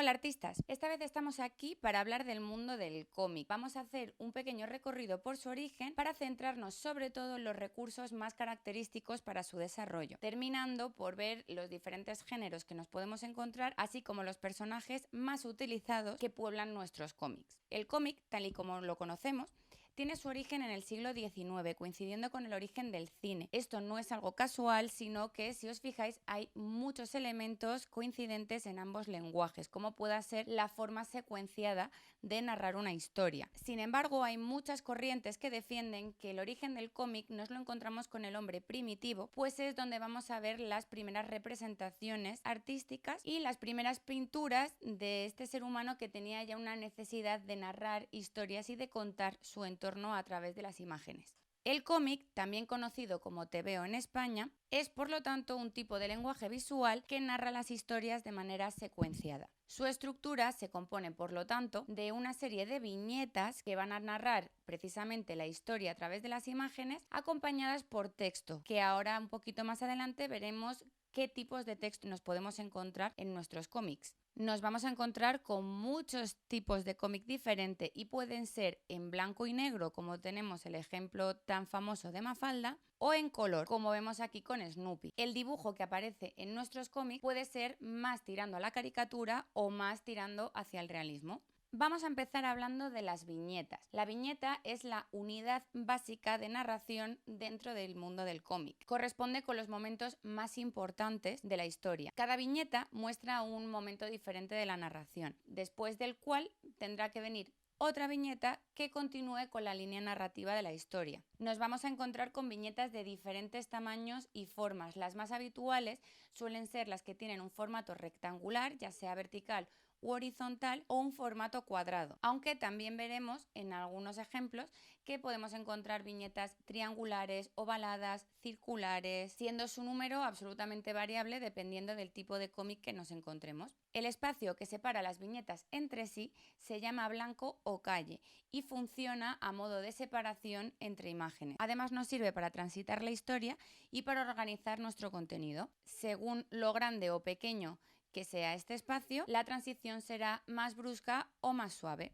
Hola artistas, esta vez estamos aquí para hablar del mundo del cómic. Vamos a hacer un pequeño recorrido por su origen para centrarnos sobre todo en los recursos más característicos para su desarrollo, terminando por ver los diferentes géneros que nos podemos encontrar, así como los personajes más utilizados que pueblan nuestros cómics. El cómic, tal y como lo conocemos, tiene su origen en el siglo XIX, coincidiendo con el origen del cine. Esto no es algo casual, sino que, si os fijáis, hay muchos elementos coincidentes en ambos lenguajes, como pueda ser la forma secuenciada de narrar una historia. Sin embargo, hay muchas corrientes que defienden que el origen del cómic nos lo encontramos con el hombre primitivo, pues es donde vamos a ver las primeras representaciones artísticas y las primeras pinturas de este ser humano que tenía ya una necesidad de narrar historias y de contar su entorno a través de las imágenes. El cómic, también conocido como TVO en España, es por lo tanto un tipo de lenguaje visual que narra las historias de manera secuenciada. Su estructura se compone, por lo tanto, de una serie de viñetas que van a narrar precisamente la historia a través de las imágenes, acompañadas por texto, que ahora un poquito más adelante veremos qué tipos de texto nos podemos encontrar en nuestros cómics. Nos vamos a encontrar con muchos tipos de cómic diferentes y pueden ser en blanco y negro, como tenemos el ejemplo tan famoso de Mafalda, o en color, como vemos aquí con Snoopy. El dibujo que aparece en nuestros cómics puede ser más tirando a la caricatura o más tirando hacia el realismo. Vamos a empezar hablando de las viñetas. La viñeta es la unidad básica de narración dentro del mundo del cómic. Corresponde con los momentos más importantes de la historia. Cada viñeta muestra un momento diferente de la narración, después del cual tendrá que venir otra viñeta que continúe con la línea narrativa de la historia. Nos vamos a encontrar con viñetas de diferentes tamaños y formas. Las más habituales suelen ser las que tienen un formato rectangular, ya sea vertical u horizontal, o un formato cuadrado, aunque también veremos en algunos ejemplos que podemos encontrar viñetas triangulares, ovaladas, circulares, siendo su número absolutamente variable dependiendo del tipo de cómic que nos encontremos. El espacio que separa las viñetas entre sí se llama blanco o calle y funciona a modo de separación entre imágenes. Además, nos sirve para transitar la historia y para organizar nuestro contenido. Según lo grande o pequeño que sea este espacio, la transición será más brusca o más suave.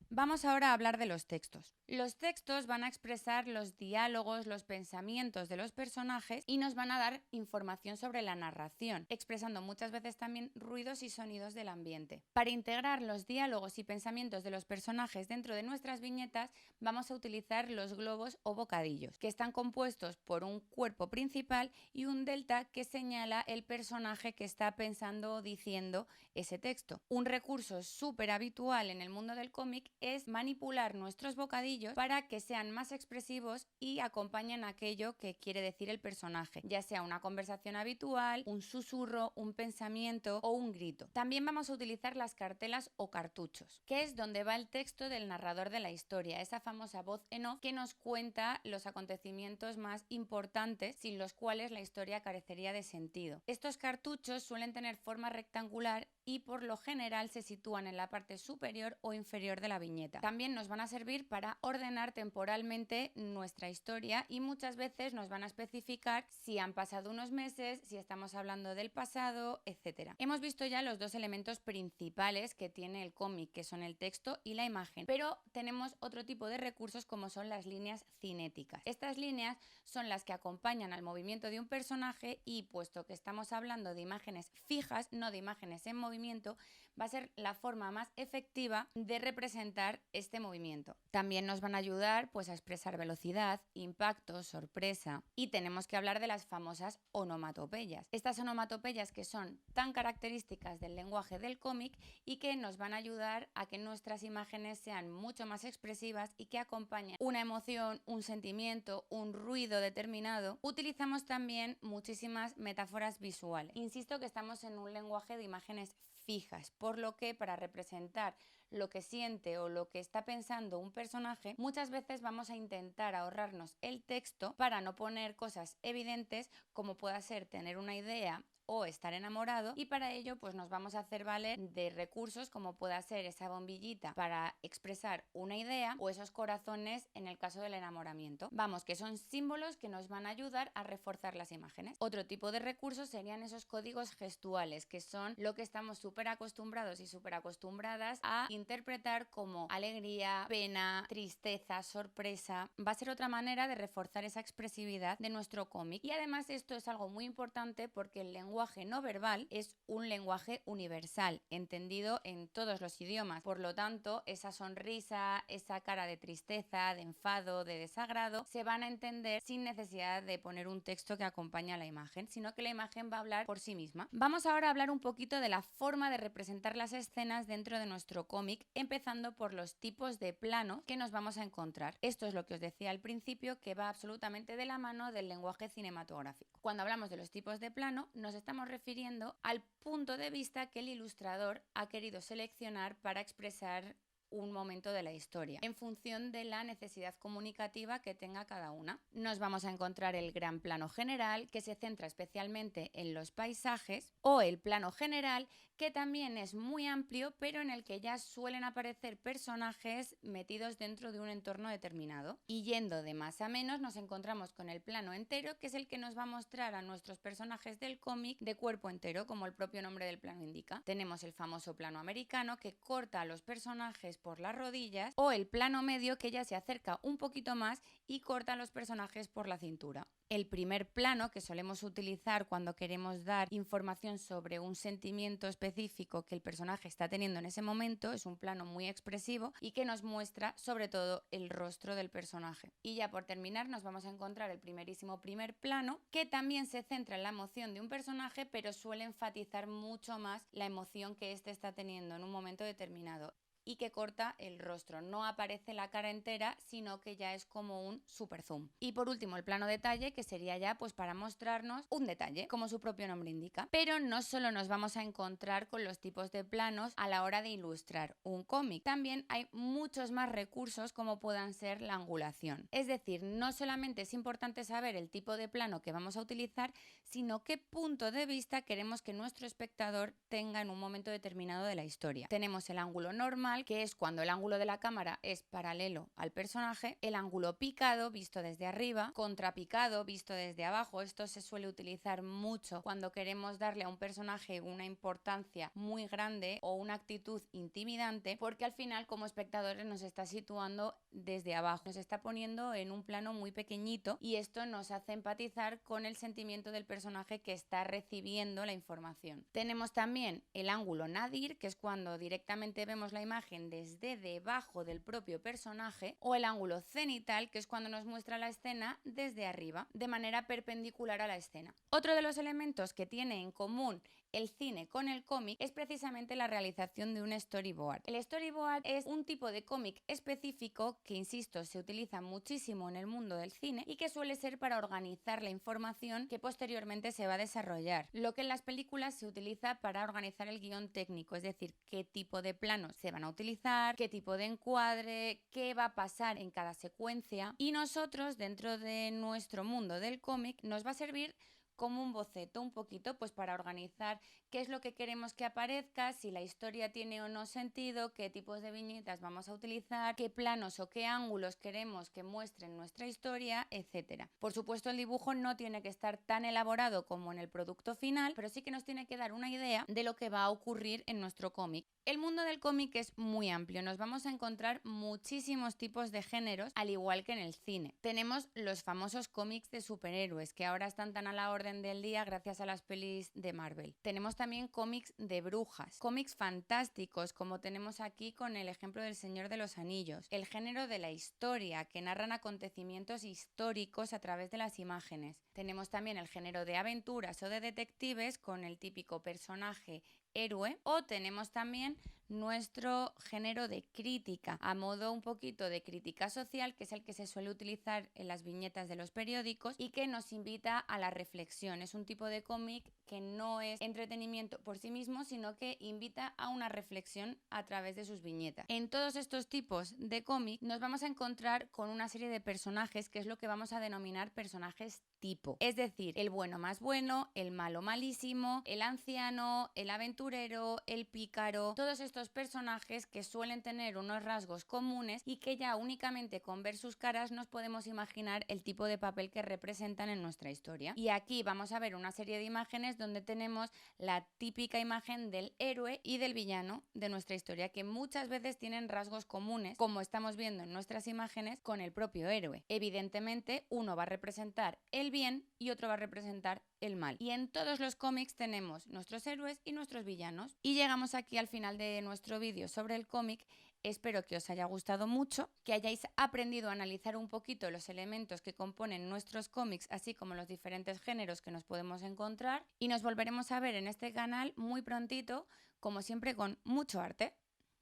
Vamos ahora a hablar de los textos. Los textos van a expresar los diálogos, los pensamientos de los personajes y nos van a dar información sobre la narración, expresando muchas veces también ruidos y sonidos del ambiente. Para integrar los diálogos y pensamientos de los personajes dentro de nuestras viñetas, vamos a utilizar los globos o bocadillos, que están compuestos por un cuerpo principal y un delta que señala el personaje que está pensando o diciendo ese texto. Un recurso súper habitual en el mundo del cómic es manipular nuestros bocadillos para que sean más expresivos y acompañen aquello que quiere decir el personaje, ya sea una conversación habitual, un susurro, un pensamiento o un grito. También vamos a utilizar las cartelas o cartuchos, que es donde va el texto del narrador de la historia, esa famosa voz en off que nos cuenta los acontecimientos más importantes sin los cuales la historia carecería de sentido. Estos cartuchos suelen tener forma rectangular y por lo general se sitúan en la parte superior o inferior de la viñeta. También nos van a servir para ordenar temporalmente nuestra historia y muchas veces nos van a especificar si han pasado unos meses, si estamos hablando del pasado, etc. Hemos visto ya los dos elementos principales que tiene el cómic, que son el texto y la imagen, pero tenemos otro tipo de recursos como son las líneas cinéticas. Estas líneas son las que acompañan al movimiento de un personaje y, puesto que estamos hablando de imágenes fijas, no de imágenes en movimiento, va a ser la forma más efectiva de representar este movimiento. También nos van a ayudar a expresar velocidad, impacto, sorpresa, y tenemos que hablar de las famosas onomatopeyas. Estas onomatopeyas que son tan características del lenguaje del cómic y que nos van a ayudar a que nuestras imágenes sean mucho más expresivas y que acompañen una emoción, un sentimiento, un ruido determinado. Utilizamos también muchísimas metáforas visuales. Insisto que estamos en un lenguaje de imágenes fijas, por lo que para representar lo que siente o lo que está pensando un personaje, muchas veces vamos a intentar ahorrarnos el texto para no poner cosas evidentes como pueda ser tener una idea o estar enamorado, y para ello pues nos vamos a hacer valer de recursos como pueda ser esa bombillita para expresar una idea o esos corazones en el caso del enamoramiento. Vamos, que son símbolos que nos van a ayudar a reforzar las imágenes. Otro tipo de recursos serían esos códigos gestuales, que son lo que estamos súper acostumbrados y súper acostumbradas a interpretar como alegría, pena, tristeza, sorpresa. Va a ser otra manera de reforzar esa expresividad de nuestro cómic. Y además esto es algo muy importante porque el lenguaje no verbal es un lenguaje universal, entendido en todos los idiomas. Por lo tanto, esa sonrisa, esa cara de tristeza, de enfado, de desagrado, se van a entender sin necesidad de poner un texto que acompañe a la imagen, sino que la imagen va a hablar por sí misma. Vamos ahora a hablar un poquito de la forma de representar las escenas dentro de nuestro cómic, empezando por los tipos de plano que nos vamos a encontrar. Esto es lo que os decía al principio, que va absolutamente de la mano del lenguaje cinematográfico. Cuando hablamos de los tipos de plano, nos estamos refiriendo al punto de vista que el ilustrador ha querido seleccionar para expresar un momento de la historia, en función de la necesidad comunicativa que tenga cada una. Nos vamos a encontrar el gran plano general, que se centra especialmente en los paisajes, o el plano general, que también es muy amplio, pero en el que ya suelen aparecer personajes metidos dentro de un entorno determinado. Y yendo de más a menos, nos encontramos con el plano entero, que es el que nos va a mostrar a nuestros personajes del cómic de cuerpo entero, como el propio nombre del plano indica. Tenemos el famoso plano americano, que corta a los personajes por las rodillas, o el plano medio, que ya se acerca un poquito más y corta a los personajes por la cintura. El primer plano, que solemos utilizar cuando queremos dar información sobre un sentimiento específico que el personaje está teniendo en ese momento, es un plano muy expresivo y que nos muestra sobre todo el rostro del personaje. Y ya por terminar nos vamos a encontrar el primerísimo primer plano, que también se centra en la emoción de un personaje, pero suele enfatizar mucho más la emoción que éste está teniendo en un momento determinado, y que corta el rostro. No aparece la cara entera, sino que ya es como un super zoom. Y por último, el plano detalle, que sería ya pues para mostrarnos un detalle, como su propio nombre indica. Pero no solo nos vamos a encontrar con los tipos de planos a la hora de ilustrar un cómic. También hay muchos más recursos, como puedan ser la angulación. Es decir, no solamente es importante saber el tipo de plano que vamos a utilizar, sino qué punto de vista queremos que nuestro espectador tenga en un momento determinado de la historia. Tenemos el ángulo normal, que es cuando el ángulo de la cámara es paralelo al personaje, el ángulo picado, visto desde arriba, contrapicado, visto desde abajo. Esto se suele utilizar mucho cuando queremos darle a un personaje una importancia muy grande o una actitud intimidante, porque al final como espectadores nos está situando desde abajo, nos está poniendo en un plano muy pequeñito, y esto nos hace empatizar con el sentimiento del personaje que está recibiendo la información. Tenemos también el ángulo nadir, que es cuando directamente vemos la imagen desde debajo del propio personaje, o el ángulo cenital, que es cuando nos muestra la escena desde arriba, de manera perpendicular a la escena. Otro de los elementos que tiene en común el cine con el cómic es precisamente la realización de un storyboard. El storyboard es un tipo de cómic específico que, insisto, se utiliza muchísimo en el mundo del cine y que suele ser para organizar la información que posteriormente se va a desarrollar. Lo que en las películas se utiliza para organizar el guión técnico, es decir, qué tipo de planos se van a utilizar, qué tipo de encuadre, qué va a pasar en cada secuencia. Y nosotros, dentro de nuestro mundo del cómic, nos va a servir como un boceto un poquito, pues para organizar qué es lo que queremos que aparezca, si la historia tiene o no sentido, qué tipos de viñetas vamos a utilizar, qué planos o qué ángulos queremos que muestren nuestra historia, etc. Por supuesto, el dibujo no tiene que estar tan elaborado como en el producto final, pero sí que nos tiene que dar una idea de lo que va a ocurrir en nuestro cómic. El mundo del cómic es muy amplio, nos vamos a encontrar muchísimos tipos de géneros, al igual que en el cine. Tenemos los famosos cómics de superhéroes, que ahora están tan a la orden del día gracias a las pelis de Marvel. Tenemos también cómics de brujas, cómics fantásticos, como tenemos aquí con el ejemplo del Señor de los Anillos. El género de la historia, que narran acontecimientos históricos a través de las imágenes. Tenemos también el género de aventuras o de detectives, con el típico personaje héroe, o tenemos también nuestro género de crítica, a modo un poquito de crítica social, que es el que se suele utilizar en las viñetas de los periódicos y que nos invita a la reflexión. Es un tipo de cómic que no es entretenimiento por sí mismo, sino que invita a una reflexión a través de sus viñetas. En todos estos tipos de cómic nos vamos a encontrar con una serie de personajes que es lo que vamos a denominar personajes tipo. Es decir, el bueno más bueno, el malo malísimo, el anciano, el aventurero, el pícaro, todos estos personajes que suelen tener unos rasgos comunes y que ya únicamente con ver sus caras nos podemos imaginar el tipo de papel que representan en nuestra historia. Y aquí vamos a ver una serie de imágenes donde tenemos la típica imagen del héroe y del villano de nuestra historia, que muchas veces tienen rasgos comunes, como estamos viendo en nuestras imágenes, con el propio héroe. Evidentemente, uno va a representar el bien y otro va a representar el mal. Y en todos los cómics tenemos nuestros héroes y nuestros villanos. Y llegamos aquí al final de nuestro vídeo sobre el cómic. Espero que os haya gustado mucho, que hayáis aprendido a analizar un poquito los elementos que componen nuestros cómics, así como los diferentes géneros que nos podemos encontrar. Y nos volveremos a ver en este canal muy prontito, como siempre, con mucho arte.